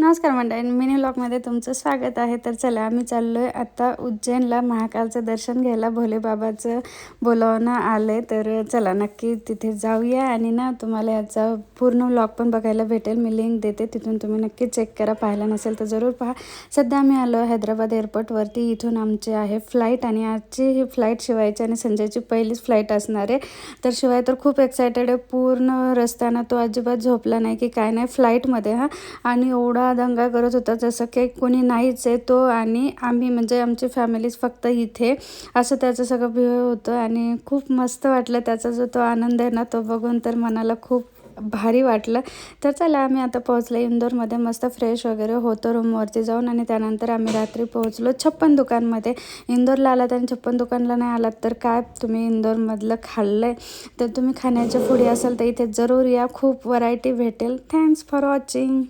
नमस्कार मंडळी, मिनी व्लॉगमध्ये तुमचं स्वागत आहे. तर चला आम्ही चाललो आहे आता उज्जैनला महाकालचं दर्शन घ्यायला. भोलेबाबाचं बोलावणं आलं आहे, तर चला नक्की तिथे जाऊया आणि ना तुम्हाला याचा पूर्ण व्लॉग पण बघायला भेटेल. मी लिंक देते, तिथून तुम्ही नक्की चेक करा. पाहायला नसेल तर जरूर पहा. सध्या आम्ही आलो हैदराबाद एअरपोर्टवरती. इथून आमचे आहे फ्लाईट आणि आजची ही फ्लाईट शिवायची आणि संजयची पहिलीच फ्लाईट असणार आहे. तर शिवाय तर खूप एक्सायटेड आहे. पूर्ण रस्त्यानं तो अजिबात झोपला नाही की काय नाही फ्लाईटमध्ये आणि एवढा दंगा करत होता जसं काही कोणी नाहीच आहे. तो आणि आम्ही म्हणजे आमची फॅमिलीज फक्त इथे, असं त्याचं सगळं बिहेव होतं आणि खूप मस्त वाटलं. त्याचा जो तो आनंद आहे ना तो बघून तर मनाला खूप भारी वाटलं. तर चला आम्ही आता पोहोचलो इंदोरमध्ये. मस्त फ्रेश वगैरे होतो रूमवरती जाऊन आणि त्यानंतर आम्ही रात्री पोहोचलो 56 दुकानमध्ये. इंदोरला आलात आणि 56 दुकानला नाही आलात तर काय तुम्ही इंदोरमधलं खाल्लं आहे तर तुम्ही खाण्याच्या पुढे असाल तर इथे जरूर या. खूप व्हरायटी भेटेल. Thanks for watching.